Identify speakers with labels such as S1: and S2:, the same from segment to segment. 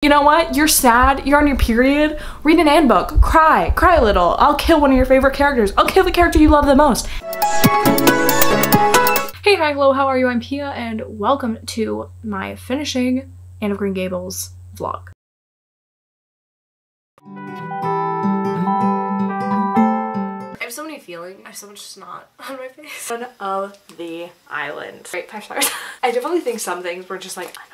S1: You know what? You're sad, you're on your period, read an Anne book, cry a little. I'll kill one of your favorite characters. I'll kill the character you love the most. Hey, hi, hello, how are you? I'm Pia and welcome to my finishing Anne of Green Gables vlog. I have so many feelings. I have so much snot on my face. One of the island. Right, 5 stars. I definitely think some things were just like annoying.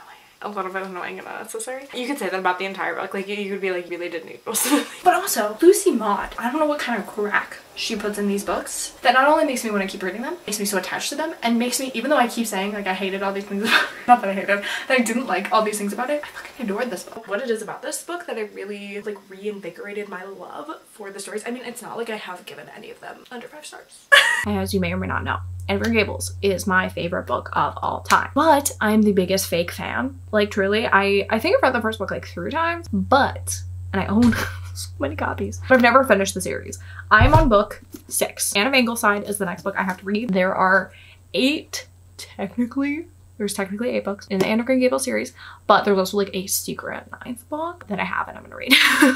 S1: A lot of it annoying and unnecessary. You could say that about the entire book. Like, you could be like, really didn't need most of it. But also, Lucy Maud, I don't know what kind of crack she puts in these books that not only makes me want to keep reading them, makes me so attached to them, and makes me, even though I keep saying like I hated all these things about it, not that I hated, that I didn't like all these things about it, I fucking adored this book. What it is about this book that I really like reinvigorated my love for the stories. I mean, it's not like I have given any of them under 5 stars. As you may or may not know, Anne of Green Gables is my favorite book of all time, but I'm the biggest fake fan. Like, truly, I think I've read the first book like 3 times, and I own so many copies, but I've never finished the series. I'm on book 6. Anne of Ingleside is the next book I have to read. There are 8 technically. There's technically 8 books in the Anne of Green Gables series, but there's also like a secret 9th book that I have and I'm gonna read.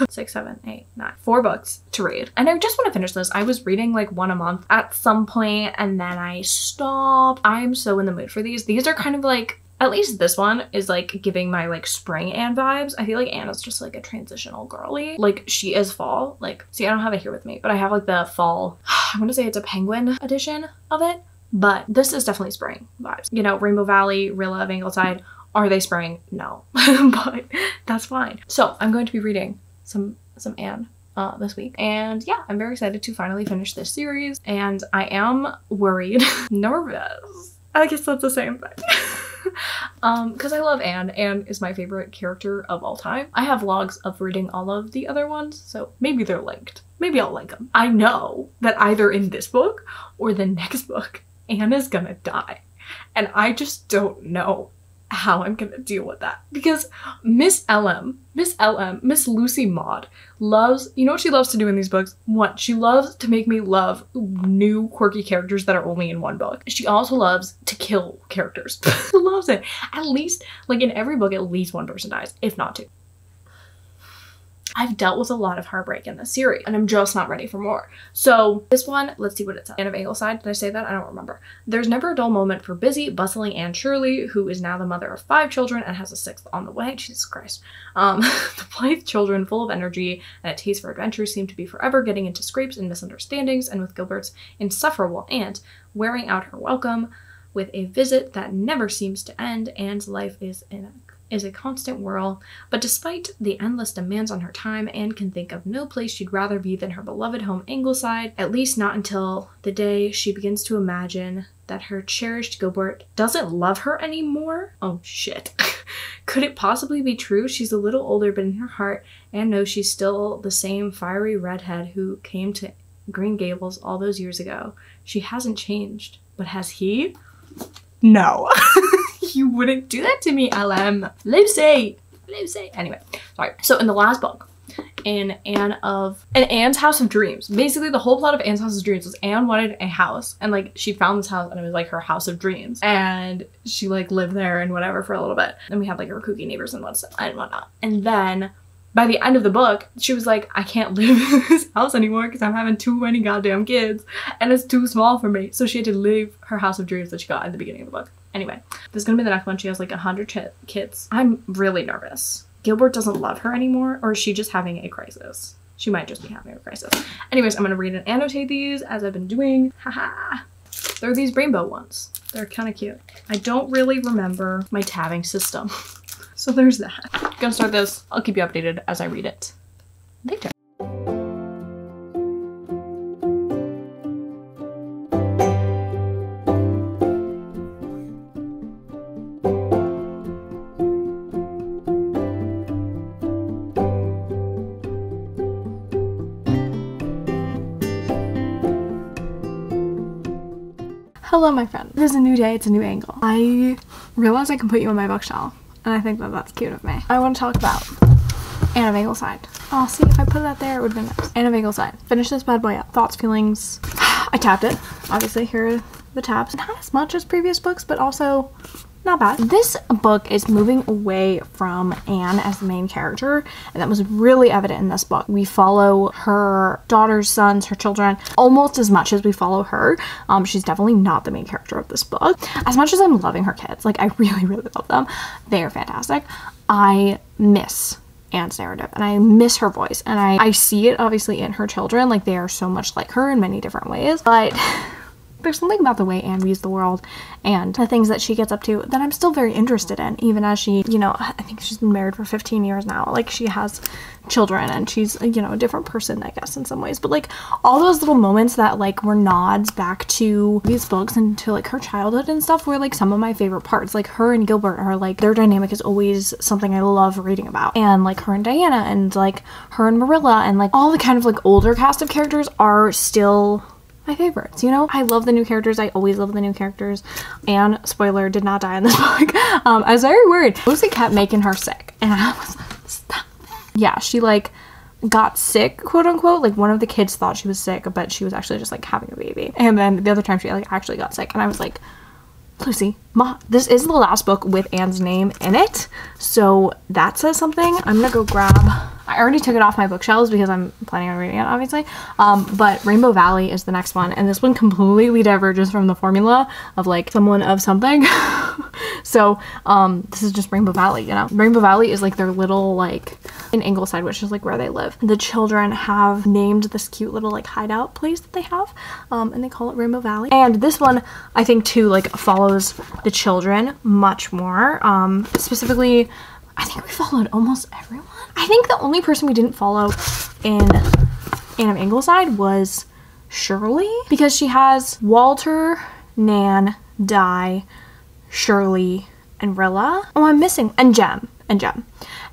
S1: 6, 7, 8, 9. 4 books to read. And I just want to finish this. I was reading like 1 a month at some point and then I stopped. I'm so in the mood for these. These are kind of like, at least this one is like giving my like spring Anne vibes. I feel like Anne is just like a transitional girly. Like, she is fall. Like, see, I don't have it here with me, but I have like the fall, I want to say it's a penguin edition of it. But this is definitely spring vibes. You know, Rainbow Valley, Rilla of Ingleside, are they spring? No, but that's fine. So I'm going to be reading some Anne this week. And yeah, I'm very excited to finally finish this series. And I am worried, nervous. I guess that's the same thing. Because I love Anne. Anne is my favorite character of all time. I have vlogs of reading all of the other ones, so maybe they're linked. Maybe I'll link them. I know that either in this book or the next book, Anne is gonna die. And I just don't know how I'm gonna deal with that. Because Miss Lucy Maud loves, you know what she loves to do in these books? One, she loves to make me love new quirky characters that are only in one book. She also loves to kill characters. She loves it. At least, like in every book, at least one person dies, if not 2. I've dealt with a lot of heartbreak in this series and I'm just not ready for more. So this one, let's see what it says. Anne of Ingleside, did I say that? I don't remember. There's never a dull moment for busy, bustling Anne Shirley, who is now the mother of 5 children and has a 6th on the way. Jesus Christ. The blithe children, full of energy and a taste for adventure, seem to be forever getting into scrapes and misunderstandings, and with Gilbert's insufferable aunt wearing out her welcome with a visit that never seems to end, Anne's life is a constant whirl, but despite the endless demands on her time, Anne can think of no place she'd rather be than her beloved home Ingleside, at least not until the day she begins to imagine that her cherished Gilbert doesn't love her anymore. Oh shit. Could it possibly be true? She's a little older, but in her heart, Anne knows she's still the same fiery redhead who came to Green Gables all those years ago. She hasn't changed, but has he? No. You wouldn't do that to me, LM. Lucy. Anyway, sorry. So in the last book, in Anne's House of Dreams, basically the whole plot of Anne's House of Dreams was Anne wanted a house, and like she found this house and it was like her house of dreams, and she like lived there and whatever for a little bit. And we had like her kooky neighbors and whatnot. And then by the end of the book, she was like, I can't live in this house anymore because I'm having too many goddamn kids and it's too small for me. So she had to leave her house of dreams that she got at the beginning of the book. Anyway, this is gonna be the next one. She has like 100 kids. I'm really nervous. Gilbert doesn't love her anymore, or is she just having a crisis? She might just be having a crisis. Anyways, I'm gonna read and annotate these as I've been doing. Haha. They're these rainbow ones. They're kind of cute. I don't really remember my tabbing system. So there's that. Gonna start this. I'll keep you updated as I read it later. Hello, my friend. It is a new day. It's a new angle. I realize I can put you on my bookshelf. And I think that that's cute of me. I want to talk about Anne of Ingleside. Oh, see, if I put that there, it would have been nice. Anne of Ingleside. Finish this bad boy up. Thoughts, feelings. I tapped it. Obviously, here are the tabs. Not as much as previous books, but also not bad. This book is moving away from Anne as the main character, and that was really evident in this book. We follow her daughters, sons, her children almost as much as we follow her. She's definitely not the main character of this book. As much as I'm loving her kids, like I really, really love them. They are fantastic. I miss Anne's narrative and I miss her voice, and I see it obviously in her children. Like they are so much like her in many different ways, but there's something about the way Anne views the world and the things that she gets up to that I'm still very interested in, even as she, you know, I think she's been married for 15 years now. Like she has children and she's, you know, a different person, I guess, in some ways. But like all those little moments that like were nods back to these books and to like her childhood and stuff were like some of my favorite parts. Like her and Gilbert are like, their dynamic is always something I love reading about. And like her and Diana and like her and Marilla and like all the kind of like older cast of characters are still my favorites, you know? I love the new characters. I always love the new characters. And spoiler, did not die in this book. I was very worried. Lucy kept making her sick and I was like, stop. Yeah, she like got sick, quote unquote. Like one of the kids thought she was sick, but she was actually just like having a baby. And then the other time she like actually got sick and I was like, Lucy, Ma, this is the last book with Anne's name in it, so that says something. I'm gonna go grab, I already took it off my bookshelves because I'm planning on reading it, obviously, but Rainbow Valley is the next one, and this one completely diverges from the formula of like someone of something. So this is just Rainbow Valley, you know? Rainbow Valley is like their little like in Ingleside, which is like where they live. The children have named this cute little like hideout place that they have, and they call it Rainbow Valley. And this one I think too like follows the children much more. Specifically, I think we followed almost everyone. I think the only person we didn't follow in Anne of Ingleside was Shirley, because she has Walter, Nan, Di, Shirley, and Rilla. Oh, I'm missing, and Jem. And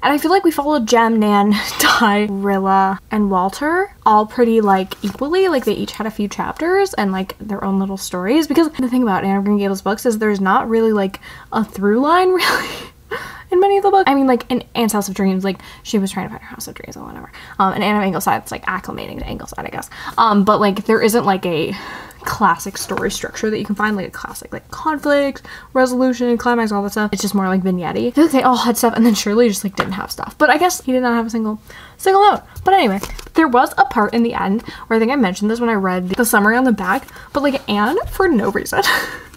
S1: I feel like we followed Jem, Nan, Di, Rilla, and Walter all pretty like equally. Like they each had a few chapters and like their own little stories, because the thing about Anne of Green Gables books is there's not really like a through line really in many of the books. I mean, like in Anne's House of Dreams, like she was trying to find her House of Dreams or whatever. And Anne of Ingleside, it's like acclimating to Ingleside, I guess. But like there isn't like a classic story structure that you can find, like a classic like conflict, resolution, climax, all that stuff. It's just more like vignette-y. I feel like they all had stuff and then Shirley just like didn't have stuff. But I guess he did not have a single note. But anyway, there was a part in the end where I think I mentioned this when I read the summary on the back, but like Anne, for no reason,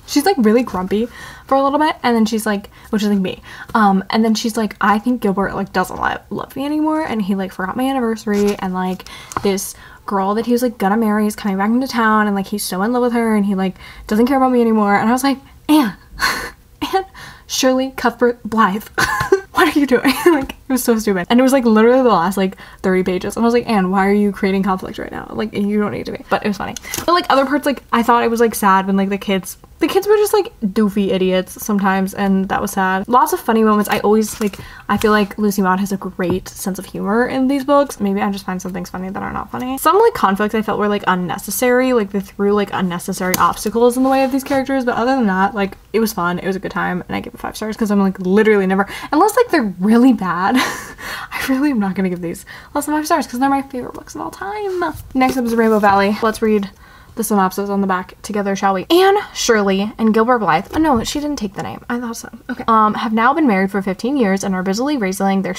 S1: she's like really grumpy for a little bit, and then she's like, which is like me, and then she's like, I think Gilbert like doesn't love me anymore, and he like forgot my anniversary, and like this girl that he was like gonna marry is coming back into town, and like he's so in love with her, and he like doesn't care about me anymore. And I was like, Anne, Shirley Cuthbert Blythe, what are you doing? Like it was so stupid, and it was like literally the last like 30 pages, and I was like, Anne, why are you creating conflict right now? Like you don't need to be. But it was funny. But like other parts, like I thought it was like sad when like the kids were just like doofy idiots sometimes, and that was sad. Lots of funny moments. I feel like Lucy Maud has a great sense of humor in these books. Maybe I just find some things funny that are not funny. Some like conflicts I felt were like unnecessary, like they threw like unnecessary obstacles in the way of these characters, but other than that, like it was fun, it was a good time, and I give it 5 stars because I'm like literally never, unless like they're really bad, I really am not gonna give these less than 5 stars because they're my favorite books of all time. Next up is Rainbow Valley. Let's read the synopsis on the back together, shall we? Anne, Shirley, and Gilbert Blythe, oh no, she didn't take the name, I thought so, okay, have now been married for 15 years and are busily raising their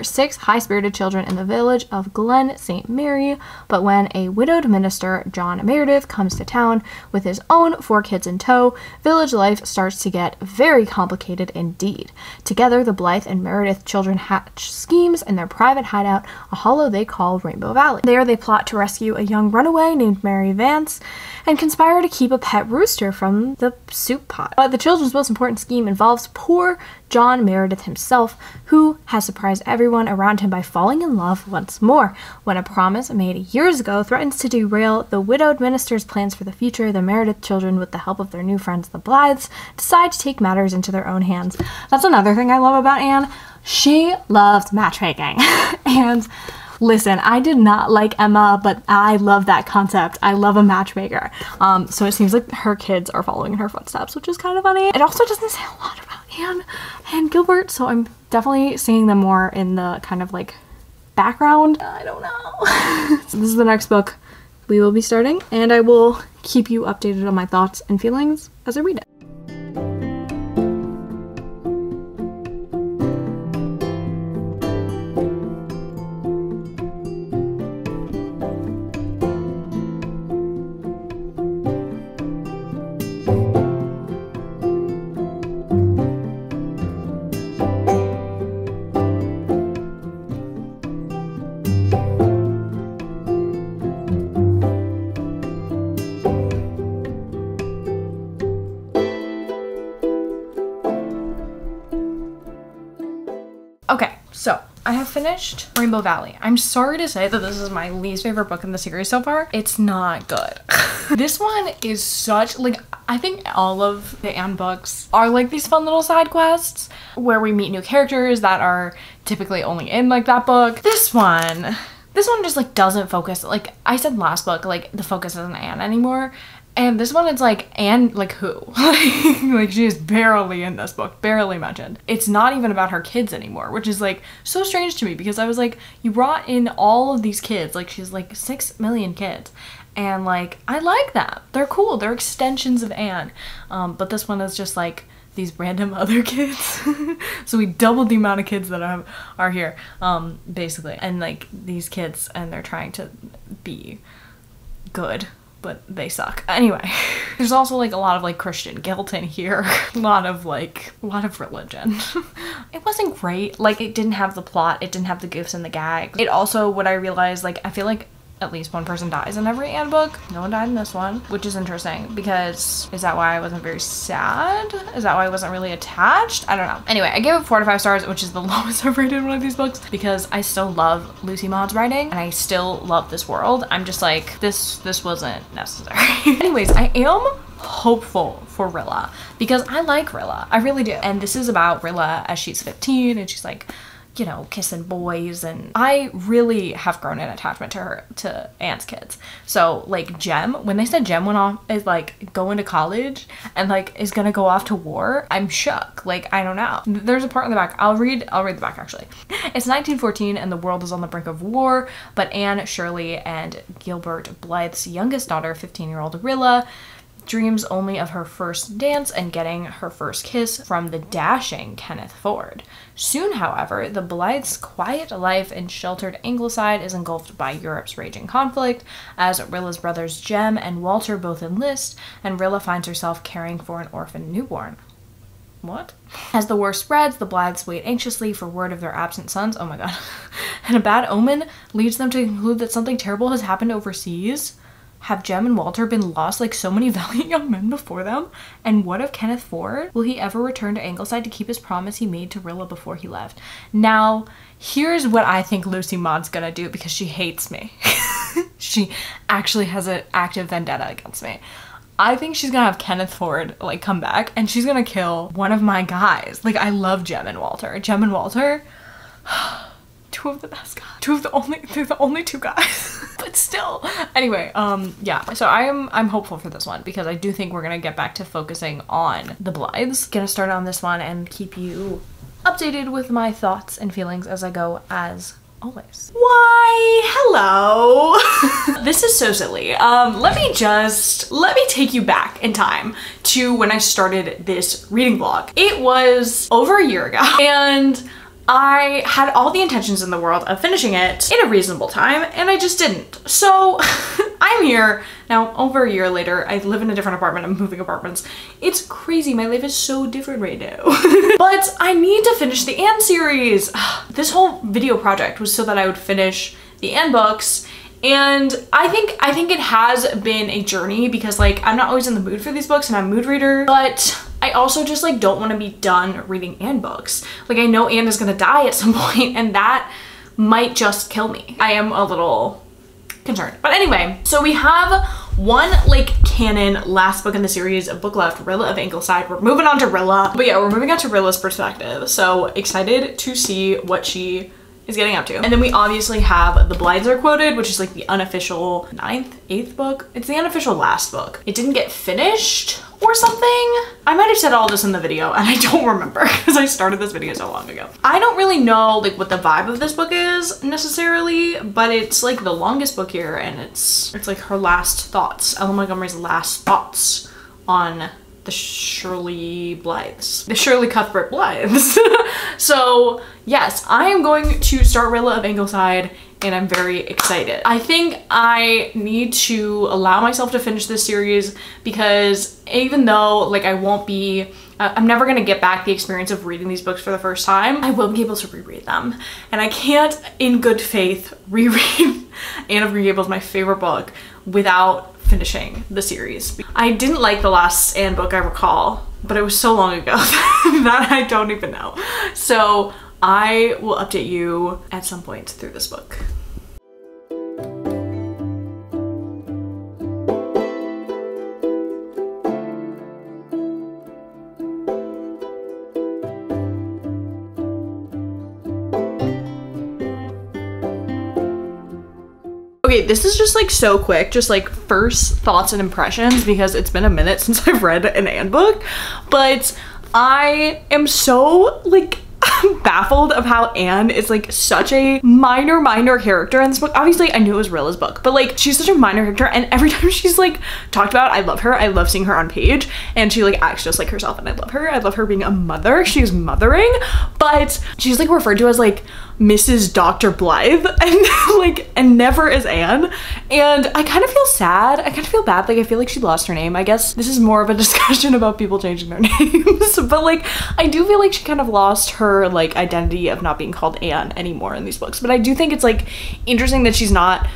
S1: 6 high-spirited children in the village of Glen St. Mary. But when a widowed minister, John Meredith, comes to town with his own 4 kids in tow, village life starts to get very complicated indeed. Together, the Blythe and Meredith children hatch schemes in their private hideout, a hollow they call Rainbow Valley. There, they plot to rescue a young runaway named Mary Vance and conspire to keep a pet rooster from the soup pot. But the children's most important scheme involves poor John Meredith himself, who has surprised everyone around him by falling in love once more. When a promise made years ago threatens to derail the widowed minister's plans for the future, the Meredith children, with the help of their new friends the Blythes, decide to take matters into their own hands. That's another thing I love about Anne. She loves matchmaking. And listen, I did not like Emma, but I love that concept. I love a matchmaker. So it seems like her kids are following in her footsteps, which is kind of funny. It also doesn't say a lot about Anne and Gilbert, so I'm definitely seeing them more in the kind of like background. I don't know. So this is the next book we will be starting, and I will keep you updated on my thoughts and feelings as I read it. Okay, so I have finished Rainbow Valley. I'm sorry to say that this is my least favorite book in the series so far. It's not good. This one is such, like, I think all of the Anne books are like these fun little side quests where we meet new characters that are typically only in like that book. This one just like doesn't focus, like I said last book, like the focus isn't Anne anymore. And this one, it's like, Anne, like who? Like she is barely in this book, barely mentioned. It's not even about her kids anymore, which is like so strange to me because I was like, you brought in all of these kids, like she's like 6 million kids. And like, I like that. They're cool. They're extensions of Anne. But this one is just like these random other kids. So we doubled the amount of kids that are here, basically. And like these kids, and they're trying to be good, but they suck. Anyway, there's also like a lot of like Christian guilt in here. a lot of religion. It wasn't great. Like it didn't have the plot. It didn't have the goofs and the gags. It also, what I realized, like I feel like at least one person dies in every Anne book. No one died in this one, which is interesting because is that why I wasn't very sad? Is that why I wasn't really attached? I don't know. Anyway, I gave it 4 to 5 stars, which is the lowest I've rated one of these books because I still love Lucy Maud's writing and I still love this world. I'm just like, this wasn't necessary. Anyways, I am hopeful for Rilla because I like Rilla. I really do. And this is about Rilla as she's 15 and she's like, you know, kissing boys, and I really have grown an attachment to Anne's kids. So like Jem, when they said Jem went off, is like going to college and like is gonna go off to war, I'm shook. Like, I don't know. There's a part in the back. I'll read the back actually. It's 1914 and the world is on the brink of war, but Anne, Shirley, and Gilbert Blythe's youngest daughter, 15-year-old Rilla, dreams only of her first dance and getting her first kiss from the dashing Kenneth Ford. Soon, however, the Blythes' quiet life in sheltered Ingleside is engulfed by Europe's raging conflict, as Rilla's brothers Jem and Walter both enlist, and Rilla finds herself caring for an orphan newborn. What? As the war spreads, the Blythes wait anxiously for word of their absent sons. Oh my god. And a bad omen leads them to conclude that something terrible has happened overseas. Have Jem and Walter been lost like so many valiant young men before them? And what of Kenneth Ford? Will he ever return to Ingleside to keep his promise he made to Rilla before he left? Now, here's what I think Lucy Maud's gonna do because she hates me. She actually has an active vendetta against me. I think she's gonna have Kenneth Ford like come back and she's gonna kill one of my guys. Like, I love Jem and Walter. Jem and Walter, two of the best guys. They're the only 2 guys. But still. Anyway, yeah. So I'm hopeful for this one because I do think we're gonna get back to focusing on the Blythes. Gonna start on this one and keep you updated with my thoughts and feelings as I go, as always. Why, hello. This is so silly. Let me take you back in time to when I started this reading vlog. It was over a year ago and I had all the intentions in the world of finishing it in a reasonable time, and I just didn't. So I'm here now over a year later. I live in a different apartment. I'm moving apartments. It's crazy. My life is so different right now. But I need to finish the Anne series. This whole video project was so that I would finish the Anne books. And I think it has been a journey because like I'm not always in the mood for these books and I'm a mood reader, but I also just like don't want to be done reading Anne books. Like I know Anne is gonna die at some point and that might just kill me. I am a little concerned. But anyway, so we have one like canon last book in the series, a book left, Rilla of Ingleside. We're moving on to Rilla. But yeah, we're moving on to Rilla's perspective. So excited to see what she is getting up to. And then we obviously have The Blythes Are Quoted, which is like the unofficial 9th, 8th book. It's the unofficial last book. It didn't get finished or something. I might have said all this in the video and I don't remember because I started this video so long ago. I don't really know like what the vibe of this book is necessarily, but it's like the longest book here and it's like her last thoughts, Ella Montgomery's last thoughts on the Shirley Blythes. The Shirley Cuthbert Blythes. So yes, I am going to start Rilla of Ingleside and I'm very excited. I think I need to allow myself to finish this series because even though like I won't be, I'm never gonna get back the experience of reading these books for the first time, I will be able to reread them. And I can't in good faith reread Anne of Green Gables, my favorite book, without finishing the series. I didn't like the last Anne book, I recall, but it was so long ago that I don't even know. So I will update you at some point through this book. Okay, this is just like so quick, just like first thoughts and impressions because it's been a minute since I've read an Anne book, but I am so like baffled of how Anne is like such a minor character in this book. Obviously I knew it was Rilla's book, but like she's such a minor character and every time she's like talked about, I love her. I love seeing her on page and she like acts just like herself and I love her. I love her being a mother. She's mothering, but she's like referred to as like Mrs. Dr. Blythe and never as Anne. And I kind of feel sad. I kind of feel bad. Like I feel like she lost her name. I guess this is more of a discussion about people changing their names, but like I do feel like she kind of lost her like identity of not being called Anne anymore in these books. But I do think it's like interesting that she's not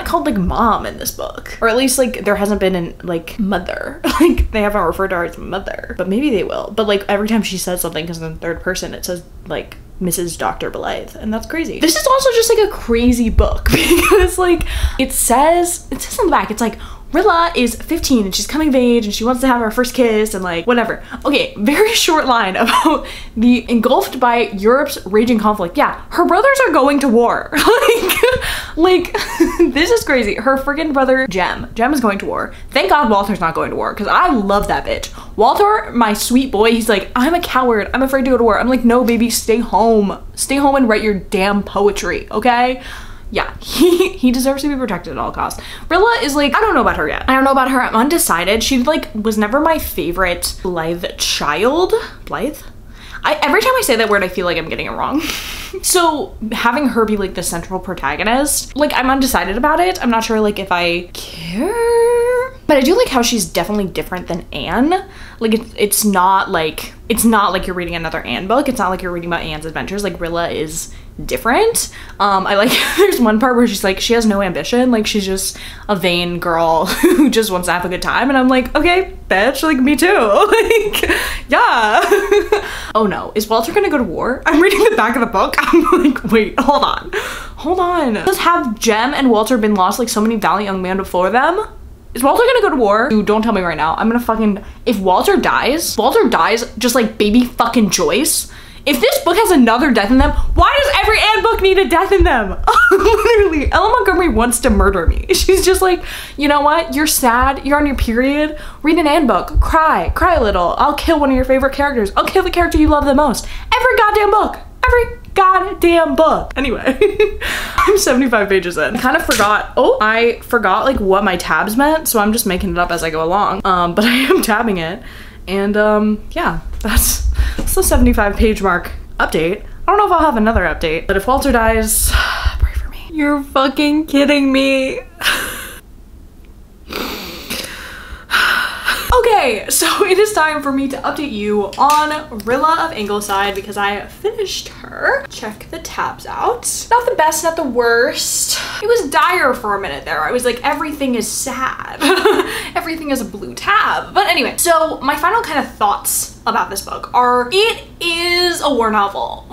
S1: called like mom in this book, or at least like there hasn't been an like mother. Like they haven't referred to her as mother, but maybe they will. But like every time she says something, because in the third person it says like Mrs. Dr. Blythe, and that's crazy. This is also just like a crazy book because like it says on the back, it's like Rilla is 15 and she's coming of age and she wants to have her first kiss and like whatever. Okay, very short line about the engulfed by Europe's raging conflict. Yeah, her brothers are going to war. like this is crazy. Her friggin' brother Jem is going to war. Thank God Walter's not going to war because I love that bitch. Walter, my sweet boy, he's like, I'm a coward. I'm afraid to go to war. I'm like, no baby, stay home. Stay home and write your damn poetry, okay? Yeah, he deserves to be protected at all costs. Rilla is like, I don't know about her yet. I don't know about her. I'm undecided. She like was never my favorite Blythe child. Blythe? Every time I say that word, I feel like I'm getting it wrong. So having her be like the central protagonist, like I'm undecided about it. I'm not sure like if I care, but I do like how she's definitely different than Anne. Like it's not like you're reading another Anne book. It's not like you're reading about Anne's adventures. Like Rilla is different. I like there's one part where she's like, she has no ambition. Like she's just a vain girl who just wants to have a good time. And I'm like, okay, bitch, like me too. Like, yeah. Oh no, is Walter gonna go to war? I'm reading the back of the book. I'm like, wait, hold on. Does have Jem and Walter been lost like so many valiant young men before them? Is Walter gonna go to war? Dude, don't tell me right now. I'm gonna fucking, if Walter dies just like baby fucking Joyce. If this book has another death in them, why does every Anne book need a death in them? Literally, Ella Montgomery wants to murder me. She's just like, you know what? You're sad, you're on your period, read an Anne book, cry a little. I'll kill one of your favorite characters. I'll kill the character you love the most. Every goddamn book. Every goddamn book. Anyway, I'm 75 pages in. I forgot like what my tabs meant, so I'm just making it up as I go along. But I am tabbing it. And yeah, that's the 75 page mark update. I don't know if I'll have another update, but if Walter dies, pray for me. You're fucking kidding me. Okay, so it is time for me to update you on Rilla of Ingleside because I finished her. Check the tabs out. Not the best, not the worst. It was dire for a minute there. I was like, everything is sad. Everything is a blue tab. But anyway, so my final kind of thoughts about this book are, it is a war novel.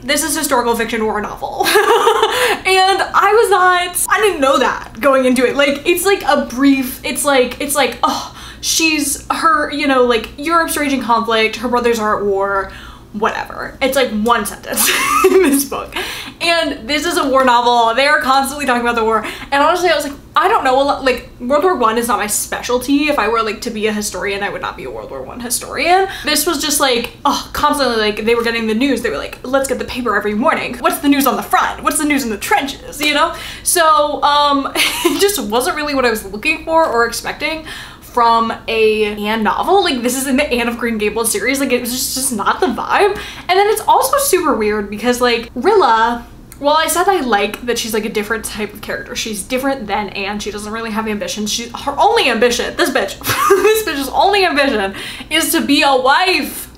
S1: This is historical fiction war novel. And I didn't know that going into it. Like, it's like a brief, it's like, oh, she's her, you know, like Europe's raging conflict, her brothers are at war, whatever. It's like one sentence in this book.
S2: And this is a war novel. They are constantly talking about the war. And honestly, I was like, I don't know, like World War I is not my specialty. If I were like to be a historian, I would not be a World War I historian. This was just like, oh, constantly like they were getting the news. They were like, let's get the paper every morning. What's the news on the front? What's the news in the trenches, you know? So it just wasn't really what I was looking for or expecting from a Anne novel. Like, this is in the Anne of Green Gables series. Like, it was just not the vibe. And then it's also super weird because like Rilla, well, I said I like that she's like a different type of character. She's different than Anne. She doesn't really have ambitions. Her only ambition, this bitch's only ambition is to be a wife.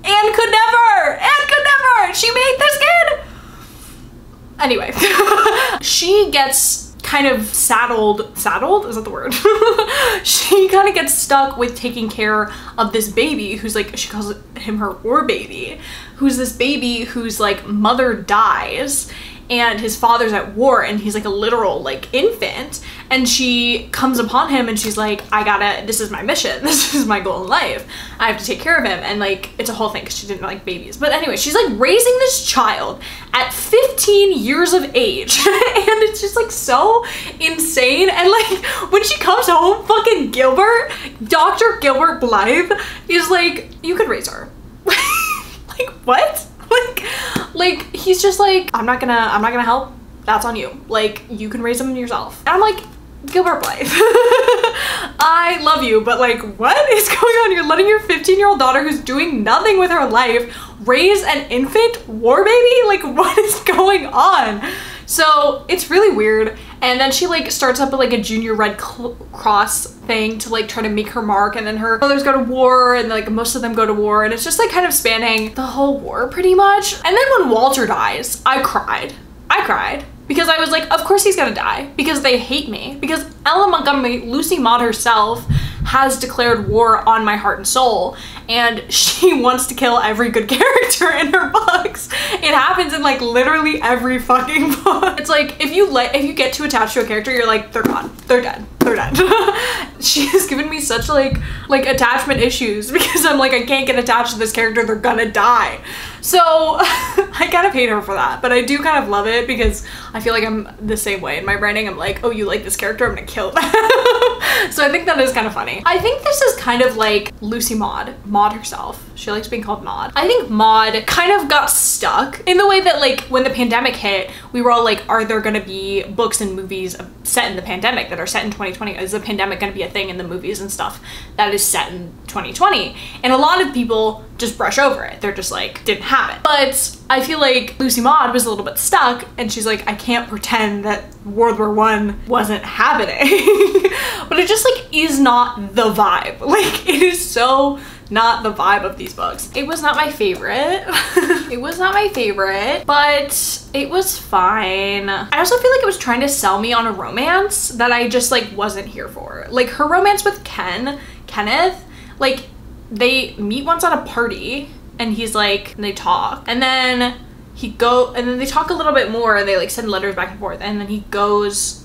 S2: Anne could never. She made this kid. Anyway, she gets kind of saddled, is that the word? She kind of gets stuck with taking care of this baby who's like, she calls him her war baby, who's this baby whose like mother dies and his father's at war and he's like a literal like infant, and she comes upon him and she's like, this is my mission, this is my goal in life, I have to take care of him. And like it's a whole thing because she didn't like babies, but anyway, she's like raising this child at 15 years of age and it's just like so insane. And like when she comes home, fucking Gilbert, Dr. Gilbert Blythe is like, you could raise her. Like what? Like he's just like, I'm not gonna help, that's on you, like you can raise them yourself. And I'm like, Gilbert Blythe, I love you, but like what is going on? You're letting your 15-year-old daughter who's doing nothing with her life raise an infant war baby? Like what is going on? So it's really weird. And then she like starts up like a junior Red Cross thing to like try to make her mark, and then her brothers go to war and like most of them go to war, and it's just like kind of spanning the whole war pretty much. And then when Walter dies, I cried because I was like, of course he's gonna die because they hate me, because Ella Montgomery, Lucy Maud herself, has declared war on my heart and soul, and she wants to kill every good character in her books. It happens in like literally every fucking book. It's like if you get too attached to a character, you're like, they're gone, they're dead. She has given me such like attachment issues because I'm like, I can't get attached to this character, they're gonna die. So I kind of hate her for that, but I do kind of love it because I feel like I'm the same way in my writing. I'm like, oh, you like this character, I'm gonna kill them. So I think that is kind of funny. I think this is kind of like Lucy Maud herself. She likes being called Maud. I think Maud kind of got stuck in the way that like when the pandemic hit, we were all like, are there gonna be books and movies set in the pandemic that are set in 2020? Is the pandemic gonna be a thing in the movies and stuff that is set in 2020? And a lot of people just brush over it. They're just like, didn't have it. But I feel like Lucy Maud was a little bit stuck, and she's like, I can't pretend that World War I wasn't happening. But it just like is not the vibe. Like it is so not the vibe of these books. It was not my favorite. It was not my favorite, but it was fine. I also feel like it was trying to sell me on a romance that I just like wasn't here for. Like her romance with Kenneth, like they meet once at a party and he's like, and they talk, and then they talk a little bit more, and they like send letters back and forth, and then he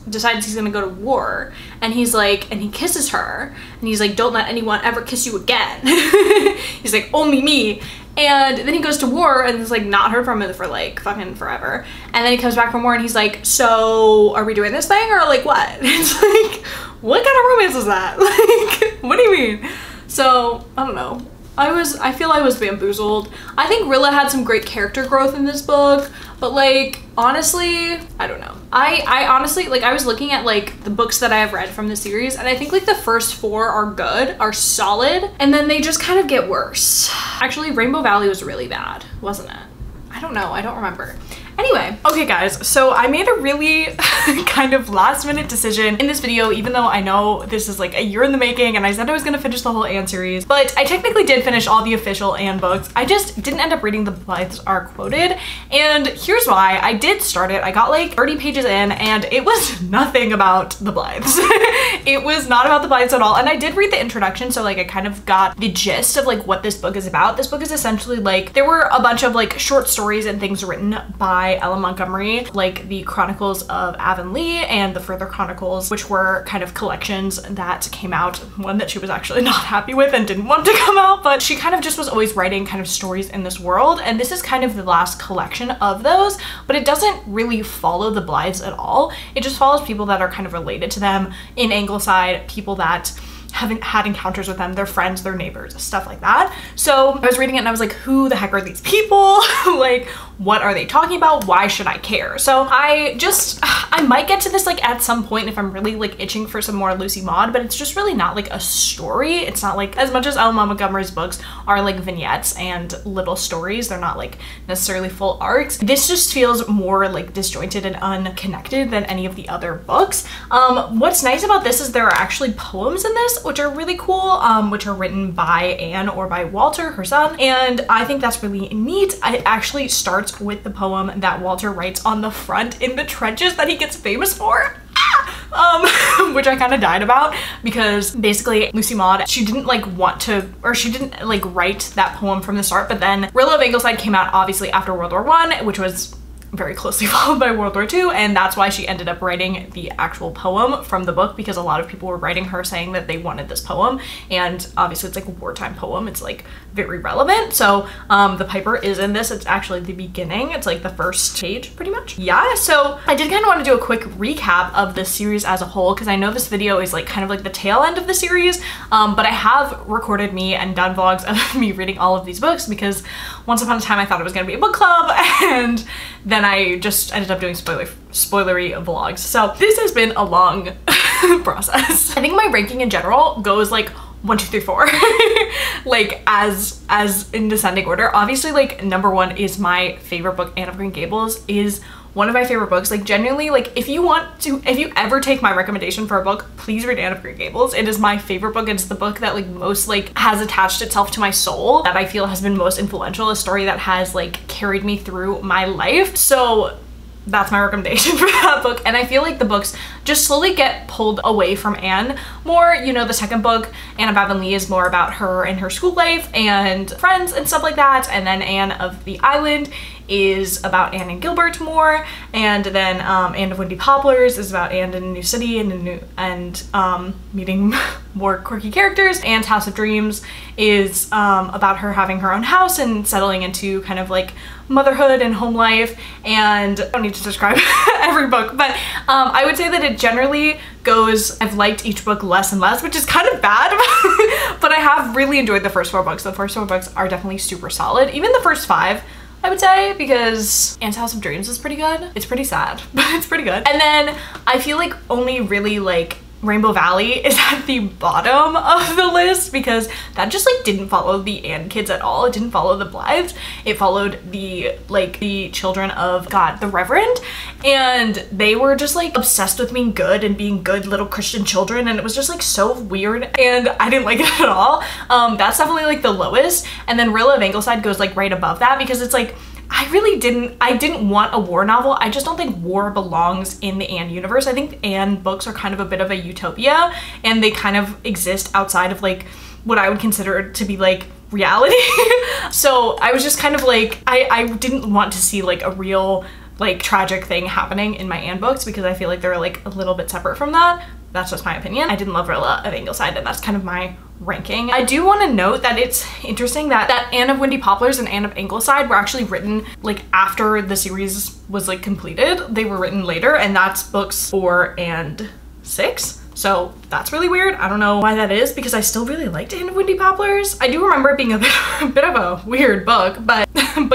S2: decides he's gonna go to war, and he's like, and he kisses her, and he's like, don't let anyone ever kiss you again. He's like, only me. And then he goes to war and is like not heard from him for like fucking forever, and then he comes back from war and he's like, so are we doing this thing or like what? It's like, what kind of romance is that? Like what do you mean? So I don't know. I feel I was bamboozled. I think Rilla had some great character growth in this book, but like honestly, I don't know. I honestly, like I was looking at like the books that I have read from the series, and I think like the first 4 are solid, and then they just kind of get worse. Actually, Rainbow Valley was really bad, wasn't it? I don't know, I don't remember. Anyway, okay guys, so I made a really kind of last minute decision in this video, even though I know this is like a year in the making and I said I was gonna finish the whole Anne series, but I technically did finish all the official Anne books. I just didn't end up reading The Blythes Are Quoted, and here's why. I did start it. I got like 30 pages in and it was nothing about the Blythes. It was not about the Blythes at all, and I did read the introduction, so like I kind of got the gist of like what this book is about. This book is essentially like, there were a bunch of like short stories and things written by by Ella Montgomery, like the Chronicles of Avonlea and the Further Chronicles, which were kind of collections that came out, one that she was actually not happy with and didn't want to come out, but she kind of just was always writing kind of stories in this world, and this is kind of the last collection of those, but it doesn't really follow the Blythes at all. It just follows people that are kind of related to them in Angleside, people that haven't had encounters with them, their friends, their neighbors, stuff like that. So I was reading it and I was like, who the heck are these people? Like, what are they talking about? Why should I care? So I might get to this like at some point if I'm really like itching for some more Lucy Maud, but it's just really not like a story. It's not like, as much as Ella Montgomery's books are like vignettes and little stories, they're not like necessarily full arcs. This just feels more like disjointed and unconnected than any of the other books. What's nice about this is there are actually poems in this, which are really cool, which are written by Anne or by Walter, her son, and I think that's really neat. It actually starts with the poem that Walter writes on the front in the trenches that he gets famous for. Which I kind of died about, because basically Lucy Maud, she didn't like want to, or she didn't like write that poem from the start, but then Rilla of Angleside came out obviously after World War I, which was very closely followed by World War II, and that's why she ended up writing the actual poem from the book, because a lot of people were writing her saying that they wanted this poem, and obviously it's like a wartime poem, it's like very relevant. So the Piper is in this. It's actually the beginning, it's like the first page pretty much. Yeah, so I did kind of want to do a quick recap of this series as a whole, because I know this video is like kind of like the tail end of the series, but I have recorded me and done vlogs of me reading all of these books, because once upon a time I thought it was going to be a book club, and then I just ended up doing spoilery vlogs. So this has been a long process. I think my ranking in general goes like 1, 2, 3, 4, like as in descending order. Obviously, like number 1 is my favorite book. Anne of Green Gables is one of my favorite books. Like genuinely, like if you ever take my recommendation for a book, please read Anne of Green Gables. It is my favorite book. It's the book that like most like has attached itself to my soul, that I feel has been most influential, a story that has like carried me through my life. So that's my recommendation for that book. And I feel like the books just slowly get pulled away from Anne more. You know, the second book, Anne of Avonlea, is more about her and her school life and friends and stuff like that, and then Anne of the Island is about Anne and Gilbert more, and then Anne of Windy Poplars is about Anne in a new city and meeting more quirky characters. Anne's House of Dreams is about her having her own house and settling into kind of like motherhood and home life, and I don't need to describe every book, but I would say that it generally goes, I've liked each book less and less, which is kind of bad, but I have really enjoyed the first 4 books. The first 4 books are definitely super solid, even the first 5, I would say, because Anne's House of Dreams is pretty good. It's pretty sad, but it's pretty good. And then I feel like only really like Rainbow Valley is at the bottom of the list, because that just like didn't follow the Anne kids at all. It didn't follow the Blythes. It followed the children of the Reverend, and they were just like obsessed with being good and being good little Christian children, and it was just like so weird, and I didn't like it at all. That's definitely like the lowest, and then Rilla of Angleside goes like right above that, because it's like I didn't want a war novel. I just don't think war belongs in the Anne universe. I think Anne books are kind of a bit of a utopia, and they kind of exist outside of like what I would consider to be like reality. So I was just kind of like, I didn't want to see like a real like tragic thing happening in my Anne books, because I feel like they're like a little bit separate from that. That's just my opinion. I didn't love Rilla of Angleside, and that's kind of my ranking. I do want to note that it's interesting that Anne of Windy Poplars and Anne of Angleside were actually written like after the series was like completed. They were written later, and that's books 4 and 6. So that's really weird. I don't know why that is, because I still really liked Anne of Windy Poplars. I do remember it being a bit of a weird book, but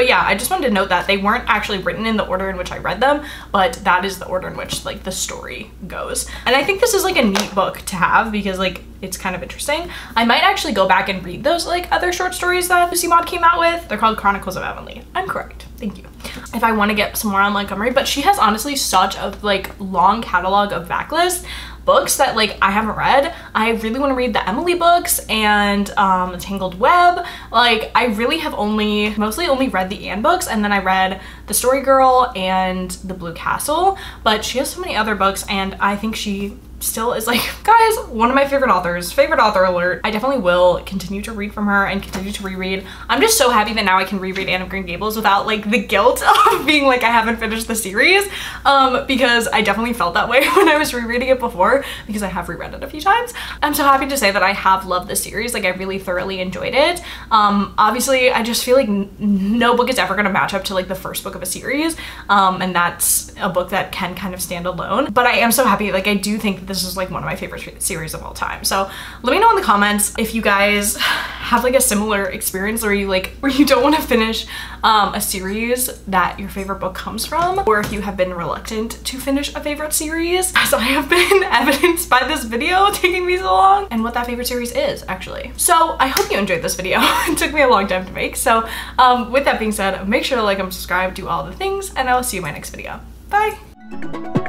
S2: yeah, I just wanted to note that they weren't actually written in the order in which I read them, but that is the order in which like the story goes. And I think this is like a neat book to have, because like it's kind of interesting. I might actually go back and read those like other short stories that Lucy Maud came out with. They're called Chronicles of Avonlea. I'm correct. Thank you. If I want to get some more on Montgomery, but she has honestly such a like long catalog of backlist books that like I haven't read. I really want to read the Emily books and Tangled Web. Like I really have mostly only read the Anne books, and then I read The Story Girl and The Blue Castle, but she has so many other books, and I think she still is like, guys, one of my favorite authors, favorite author alert. I definitely will continue to read from her and continue to reread. I'm just so happy that now I can reread Anne of Green Gables without like the guilt of being like I haven't finished the series, because I definitely felt that way when I was rereading it before, because I have reread it a few times. I'm so happy to say that I have loved this series. Like I really thoroughly enjoyed it. Obviously I just feel like no book is ever gonna match up to like the first book of a series, and that's a book that can kind of stand alone. But I am so happy, like I do think that this is like one of my favorite series of all time. So let me know in the comments if you guys have like a similar experience where you don't want to finish a series that your favorite book comes from, or if you have been reluctant to finish a favorite series, as I have been, evidenced by this video taking me so long, and what that favorite series is actually. So I hope you enjoyed this video. It took me a long time to make. So with that being said, make sure to like and subscribe, do all the things, and I will see you in my next video. Bye!